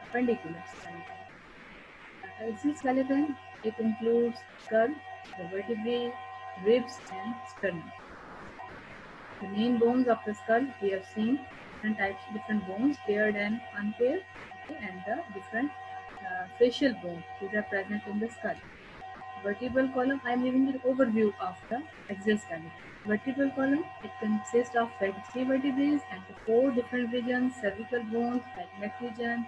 appendicular skeleton. Exoskeleton, it includes skull, the vertebrae, ribs, and sternum. The main bones of the skull, we have seen different types, different bones, paired and unpaired, okay, and the different facial bones, these are present in the skull. Vertebral column, I am giving you the overview of the exoskeleton. Vertebral column, it consists of 33 vertebrae and the 4 different regions, cervical bones like neck region,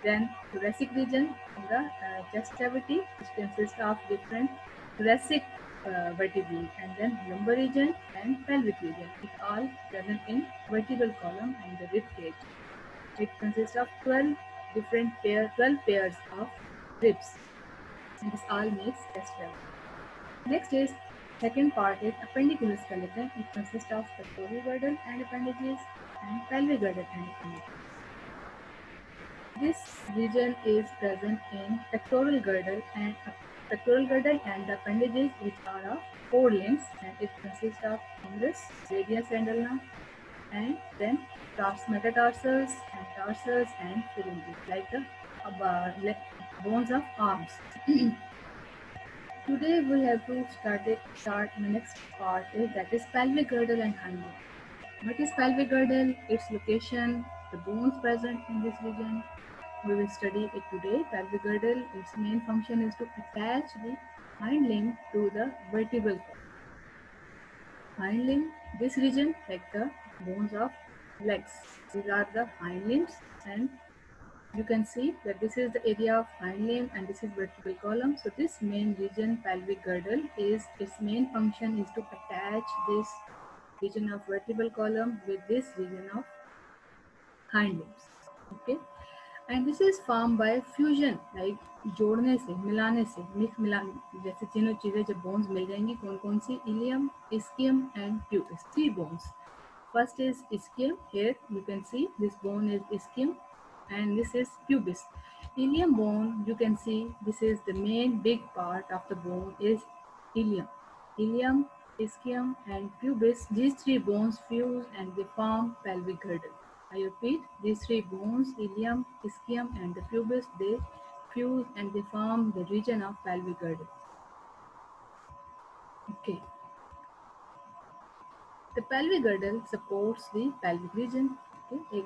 then thoracic region in the chest cavity, which consists of different thoracic vertebrae, and then lumbar region and pelvic region. It all present in vertebral column and the rib cage. It consists of 12 pairs of ribs, and this all makes chest cavity. Next is second part is appendicular skeleton. It consists of pectoral girdle and appendages and pelvic girdle and appendages. This region is present in pectoral girdle and the appendages, which are of 4 limbs, and it consists of humerus, radius and ulna, and then metatarsals and tarsals and phalanges, like the bones of arms. Today we have to start the next part is that is pelvic girdle and hind limb. What is pelvic girdle? Its location, the bones present in this region. We will study it today. Pelvic girdle, its main function is to attach the hind limb to the vertebral column. Hind limb, this region, like the bones of legs, these are the hind limbs, and you can see that this is the area of hind limb and this is vertebral column. So this main region, pelvic girdle, is its main function is to attach this region of vertebral column with this region of hind limbs. Okay, and this is formed by fusion, like जोड़ने से, मिलाने से, जैसे तीनों चीजें जब bones मिल जाएंगी, कौन कौन सी? Ilium, ischium and pubis, 3 bones. First is ischium. Here you can see this bone is ischium and this is pubis. Ilium bone, you can see this is the main big part of the bone is ilium. Ilium, ischium and pubis, these 3 bones fuse and they form pelvic girdle. I repeat, these 3 bones, ilium, ischium and the pubis, they fuse and they form the region of pelvic girdle. Okay. The pelvic girdle supports the pelvic region. Okay, एक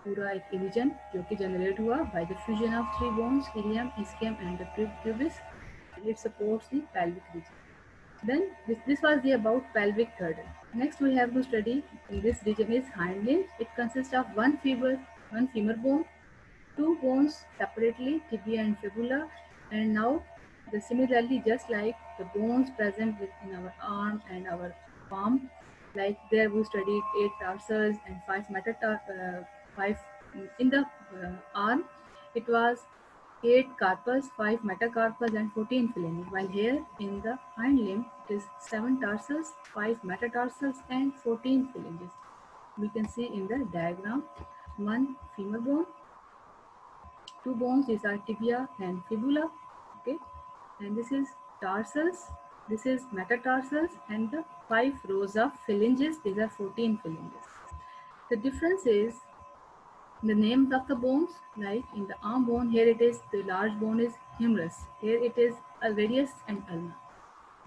पूरा एक region जो कि generate हुआ by the fusion of 3 bones, ilium, ischium and the pubis. It supports the pelvic region. Then this was the about pelvic girdle. Next we have to study in this region is hind limbs. It consists of one femur bone, 2 bones separately, tibia and fibula, and now similarly just like the bones present within our arm and our palm, like there we studied 8 tarsals and 5 in the arm. It was 8 carpus, 5 metacarpus and 14 phalanges, while here in the hind limb it is 7 tarsals, 5 metatarsals and 14 phalanges. We can see in the diagram, 1 femur bone, 2 bones, these are tibia and fibula, okay, and this is tarsals, this is metatarsals, and the 5 rows of phalanges, these are 14 phalanges. The difference is the names of the bones, like in the arm bone, here it is the large bone is humerus, here it is radius and ulna,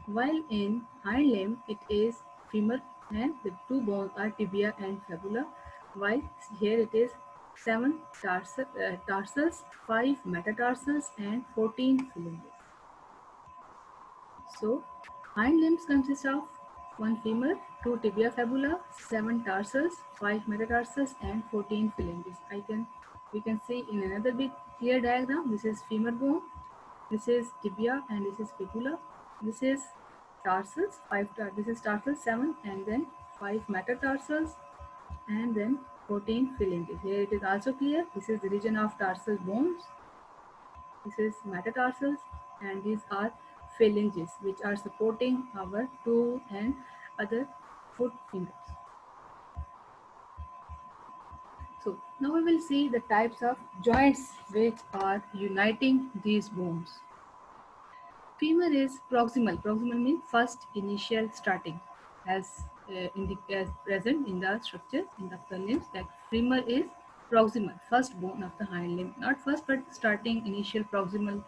while in hind limb it is femur and the 2 bones are tibia and fibula, while here it is 7 tarsals, 5 metatarsals and 14 phalanges. So hind limbs consist of 1 femur, 2 tibia fibula, 7 tarsals, 5 metatarsals and 14 phalanges. We can see in another big clear diagram, this is femur bone, this is tibia and this is fibula, this is tarsals, this is tarsal 7 and then 5 metatarsals and then 14 phalanges. Here it is also clear, this is the region of tarsal bones, this is metatarsals and these are phalanges which are supporting our toe and other foot fingers. So now we will see the types of joints which are uniting these bones. Femur is proximal. Proximal means first initial starting, as present in the structure in the limbs. That femur is proximal, first bone of the hind limb, not first but starting initial proximal,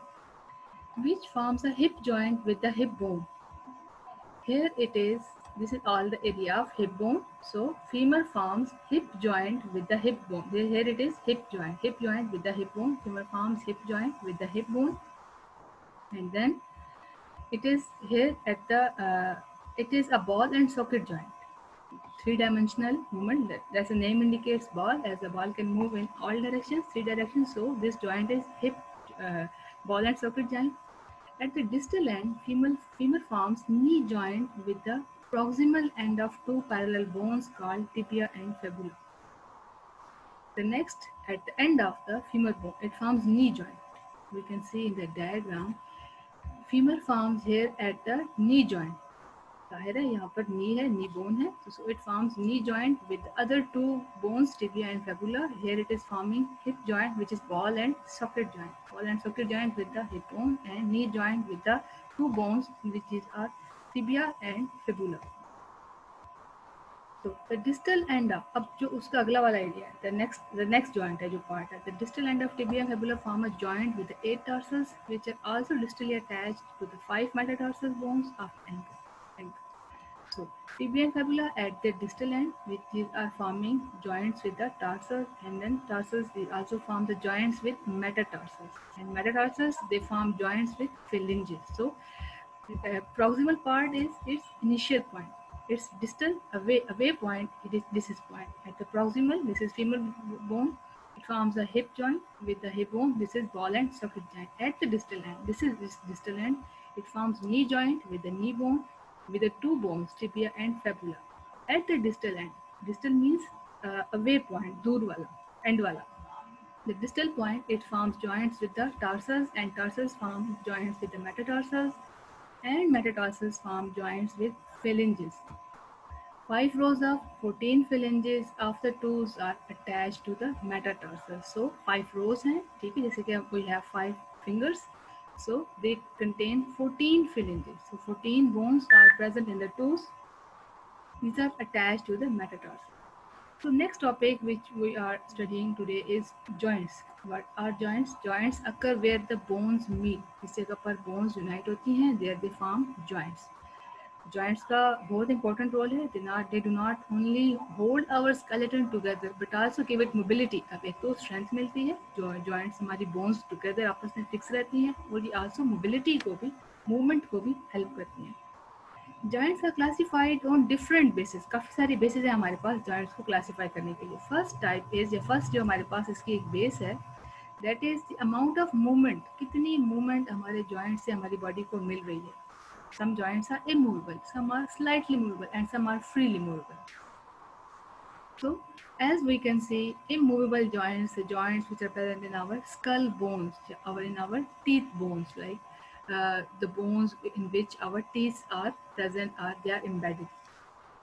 which forms a hip joint with the hip bone. Here it is, this is all the area of hip bone. So femur forms hip joint with the hip bone. Here it is hip joint with the hip bone. Femur forms hip joint with the hip bone. And then it is here at the, it is a ball and socket joint. Three-dimensional movement, as the name indicates ball, as the ball can move in all directions, three directions. So this joint is hip, ball and socket joint. At the distal end, femur forms knee joint with the proximal end of two parallel bones called tibia and fibula. The next, at the end of the femur bone, it forms knee joint. We can see in the diagram, femur forms here at the knee joint. जाहिर है यहाँ पर knee है, knee bone है, so it forms knee joint with the other two bones, tibia and fibula. Here it is forming hip joint, which is ball and socket joint. Ball and socket joint with the hip bone, and knee joint with the two bones, which are tibia and fibula. So the distal end of, अब जो उसका अगला वाला area है, the next joint है जो part है, the distal end of tibia and fibula form a joint with the 8 tarsals, which are also distally attached to the 5 metatarsal bones of ankle. So tibia and fibula at the distal end, which are forming joints with the tarsals, and then tarsals they also form the joints with metatarsals, and metatarsals they form joints with phalanges. So proximal part is its initial point. Its distal away point, this is point. At the proximal, this is femur bone. It forms a hip joint with the hip bone. This is ball and socket joint. At the distal end, this distal end. It forms knee joint with the knee bone with the two bones, tibia and fibula. At the distal end, distal means away point, dur wala, end wala. The distal point, it forms joints with the tarsals, and tarsals form joints with the metatarsals, and metatarsals form joints with phalanges. 5 rows of 14 phalanges of the toes are attached to the metatarsals. So 5 rows हैं, ठीक है, जैसे कि we have 5 fingers, so they contain 14 phalanges. So 14 bones are present in the toes. These are attached to the metatarsals. So next topic which we are studying today is joints. What are joints? Joints occur where the bones meet. इस जगह पर bones unite होती हैं, there they form joints. Joints का बहुत important role है. They do not only hold our skeleton together but also give it mobility. अब एक तो strength मिलती है, जो joints हमारी bones together आपस में fix रहती हैं, और ये also mobility को भी, movement को भी help करती हैं. Joints are classified on different bases. काफ़ी सारी bases है हमारे पास joints को classify करने के लिए. First type is, या first जो हमारे पास इसकी एक base है, that is the amount of movement. कितनी movement हमारे joints से हमारी body को मिल रही है. Some joints are immovable, some are slightly movable, and some are freely movable. So as we can see, immovable joints, the joints which are present in our skull bones, or in our teeth bones, like the bones in which our teeth are present, they are embedded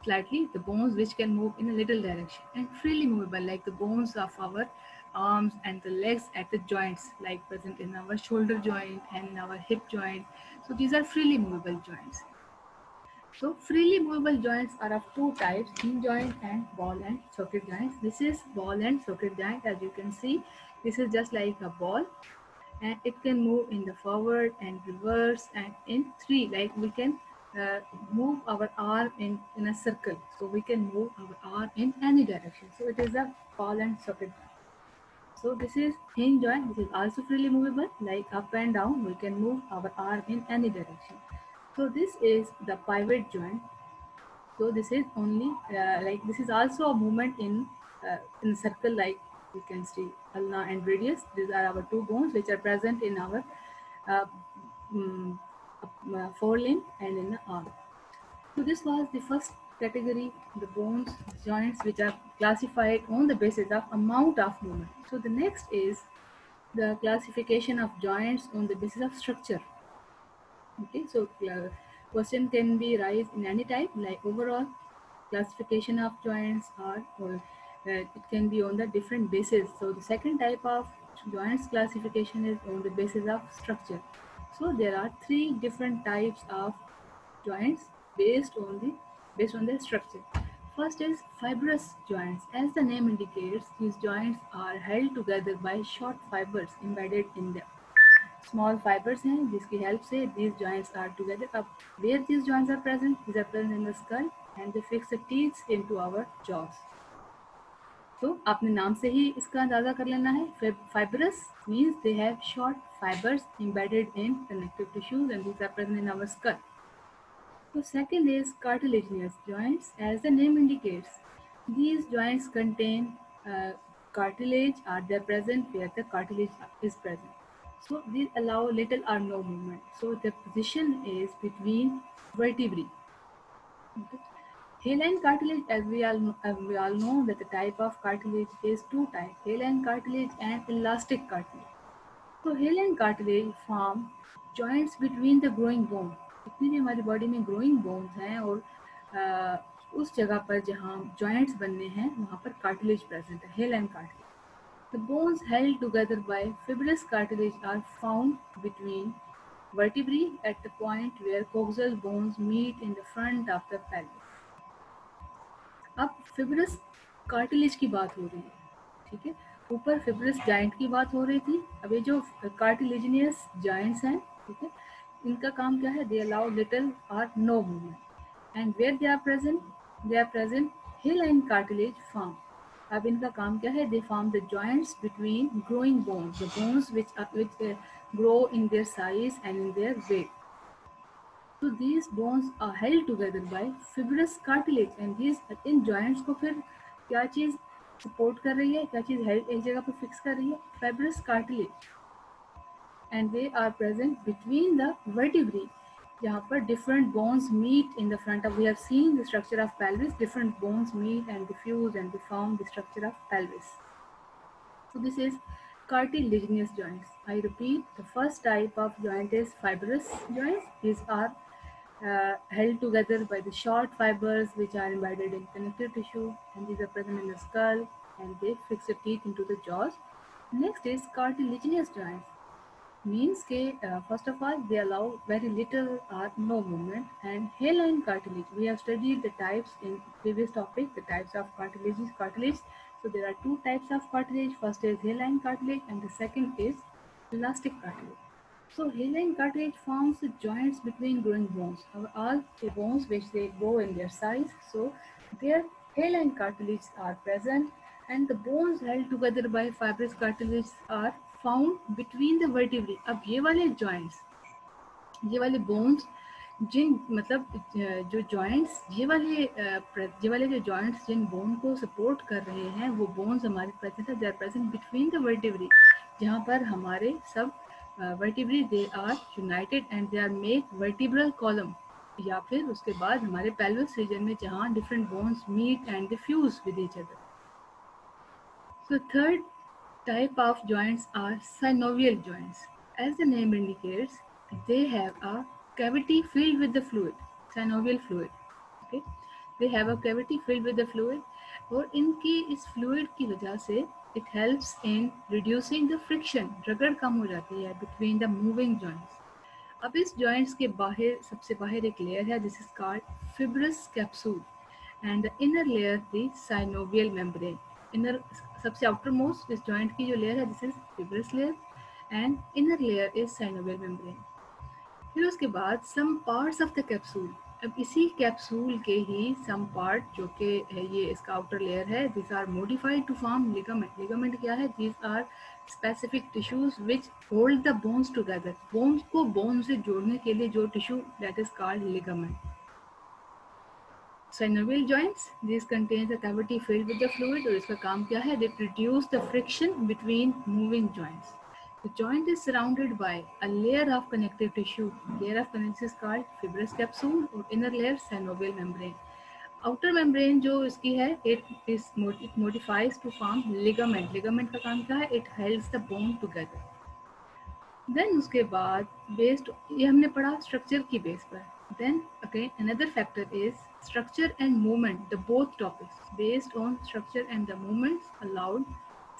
slightly. The bones which can move in a little direction, and freely movable, like the bones of our arms and the legs at the joints, like present in our shoulder joint and in our hip joint. So these are freely movable joints. So freely movable joints are of two types, hinge joint and ball and socket joints. This is ball and socket joint. As you can see, this is just like a ball, and it can move in the forward and reverse, and in three, like we can move our arm in a circle. So we can move our arm in any direction. So it is a ball and socket joint. So this is hinge joint. This is also freely movable, like up and down. We can move our arm in any direction. So this is the pivot joint. So this is only like this is also a movement in circle, like you can see ulna and radius. These are our two bones which are present in our forelimb and in the arm. So this was the first category, the bones, joints, which are classified on the basis of amount of movement. So the next is the classification of joints on the basis of structure. Okay, so question can be raised in any type, like overall classification of joints, or it can be on the different bases. So the second type of joints classification is on the basis of structure. So there are 3 different types of joints based on the structure. First is fibrous joints. As the name indicates, these joints are held together by short fibers embedded in them. Small fibers हैं जिसकी help से these joints are together. अब where these joints are present? These are present in the skull and they fix the teeth into our jaws. तो आपने नाम से ही इसका अंदाजा कर लेना है. Fibrous means they have short fibers embedded in connective tissues and these are present in our skull. So second is cartilaginous joints. As the name indicates, these joints contain cartilage or they are present where the cartilage is present. So these allow little or no movement. So the position is between vertebrae. Okay. Hyaline cartilage, as we all know that the type of cartilage is two types, hyaline cartilage and elastic cartilage. So hyaline cartilage form joints between the growing bone. जितनी भी हमारी body में growing bones हैं और उस जगह पर जहाँ जॉइंट्स बनने हैं वहाँ पर कार्टिलेज प्रेजेंट है, हेलाइन cartilage. The bones held together by fibrous cartilage are found between vertebrae at the point where coxal bones meet in the front of the pelvis. अब फिब्रस कार्टिलेज की बात हो रही है, ठीक है. ऊपर फिब्रस जॉइंट की बात हो रही थी, अब ये जो कार्टिलेजिनियस जॉइंट्स हैं, ठीक है, इनका काम क्या है? दे अलाउ लिटिल और no movement and where they are present hyaline cartilage form. अब इनका काम क्या है? They form the joints between growing bones, the bones which grow in their size and in their weight. So these bones are held together by fibrous cartilage and these in joints को फिर क्या चीज़ support कर रही है, क्या चीज़ held एक जगह पर fix कर रही है? Fibrous cartilage. And they are present between the vertebrae जहाँ पर different bones meet in the front of. We have seen the structure of pelvis. Different bones meet and they fuse and they form the structure of pelvis. So this is cartilaginous joints. I repeat, the first type of joint is fibrous joints. These are held together by the short fibers which are embedded in connective tissue and these are present in the skull and they fix the teeth into the jaws. Next is cartilaginous joints. Means first of all they allow very little or no movement. And hyaline cartilage, we have studied the types in previous topic, the types of cartilage. So there are two types of cartilage. First is hyaline cartilage and the second is elastic cartilage. So hyaline cartilage forms the joints between growing bones. All the bones which they grow in their size, so their hyaline cartilage are present and the bones held together by fibrous cartilage are found between the vertebrae. अब ये वाले joints, ये वाले bones जिन मतलब जो joints ये वाले जो joints जिन bone को support कर रहे हैं वो bones हमारे present है, they are present between the vertebrae जहाँ पर हमारे सब vertebrae they are united and they are make vertebral column. या फिर उसके बाद हमारे pelvis region में जहाँ different bones meet and they fuse with each other. So third type of joints are synovial joints. As the name indicates, they have a cavity filled with the fluid, synovial fluid. Okay, they have a cavity filled with the fluid, और इनकी इस fluid की वजह से it helps in reducing the friction. रगड़ कम हो जाती है between the moving joints. अब इस joints के बाहर सबसे बाहर एक layer है, this is called fibrous capsule, and the inner layer the synovial membrane. Inner सबसे outermost इस joint की जो layer है this is fibrous layer and inner layer is synovial membrane. फिर उसके बाद some parts of the capsule. अब इसी कैप्सूल के ही some part जो कि ये इसका outer layer है, these are modified to form ligament. Ligament क्या है? These are specific tissues which hold the bones together. Bones को bone से जोड़ने के लिए जो tissue that is called ligament. Synovial joints, these contains a cavity filled with the fluid और इसका काम क्या है? They reduce the friction between moving joints. The joint is surrounded by a layer of connective tissue. Layer of connective is called fibrous capsule और inner layer synovial membrane. Outer membrane जो इसकी है, it modifies to form ligament. Ligament का काम क्या है? It holds the bone together. Then उसके बाद based ये हमने पढ़ा structure की base पर. Then again another factor is structure and movement. The both topics based on structure and the movements allowed.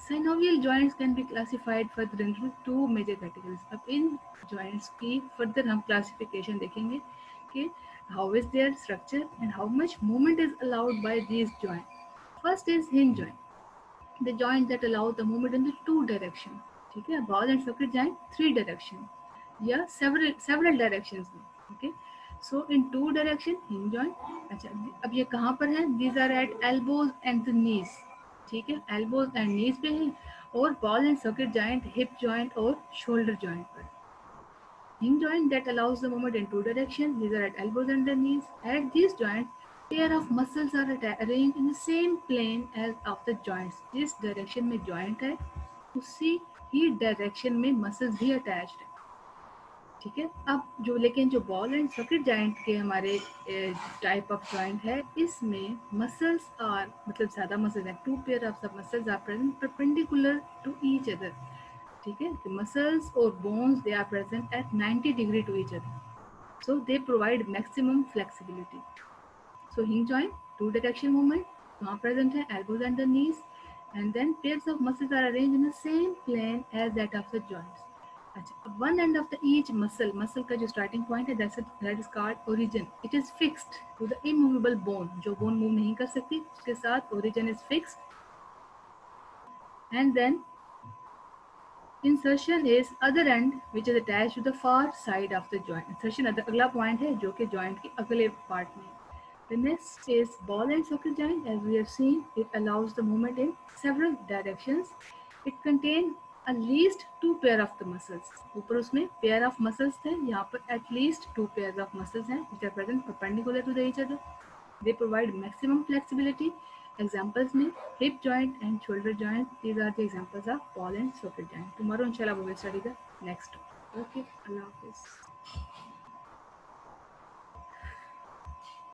Synovial joints can be classified further into two major categories. अब इन joints की further हम classification देखेंगे कि How is their structure and how much movement is allowed by these joints? First is hinge joint, the joint that allows the movement in the two direction. ठीक है, ball and socket joint three direction या several directions में. Okay, so in two direction hinge joint. अच्छा, अब ये कहाँ पर है? These are at elbows and the knees. ठीक है, elbows and knees पे है, और ball and socket joint hip joint और shoulder joint पर. Hinge joint that allows the movement in two directions. These are at elbows and the knees. At these joints, pair of muscles are arranged in the same plane as of the joints. जिस direction में joint है, उसी ही direction में muscles भी attached है. ठीक है, अब जो लेकिन जो बॉल एंड सॉकेट जॉइंट के हमारे टाइप ऑफ जॉइंट है, इसमें मसल्स आर मतलब ज़्यादा मसल्स हैं. टू पेयर ऑफ सब muscles are present perpendicular to each other. ठीक है, the muscles or bones they are present at 90 degree to each other, so they provide maximum flexibility. So hinge joint two direction movement वहाँ present है, elbows and the knees, and then pairs of muscles are arranged in the same plane as that of the joints. अच्छा, one end of the each muscle का जो starting point है, that is called origin. It is fixed to the immovable bone. जो bone move नहीं कर सकती, उसके साथ origin is fixed. And then insertion is other end which is attached to the far side of the joint. Insertion अगला point है जो कि joint के अगले part में. The next is ball and socket joint. As we have seen, it allows the movement in several directions. It contains at least two pair of the muscles. ऊपर उसमें pair of muscles थे, यहाँ पर at least two pairs of muscles हैं which are present perpendicular to each other. They provide maximum flexibility. Examples में hip joint and shoulder joint. These are the examples of ball and socket joint. Tomorrow inshallah we will study the next. Okay, Allah Hafiz.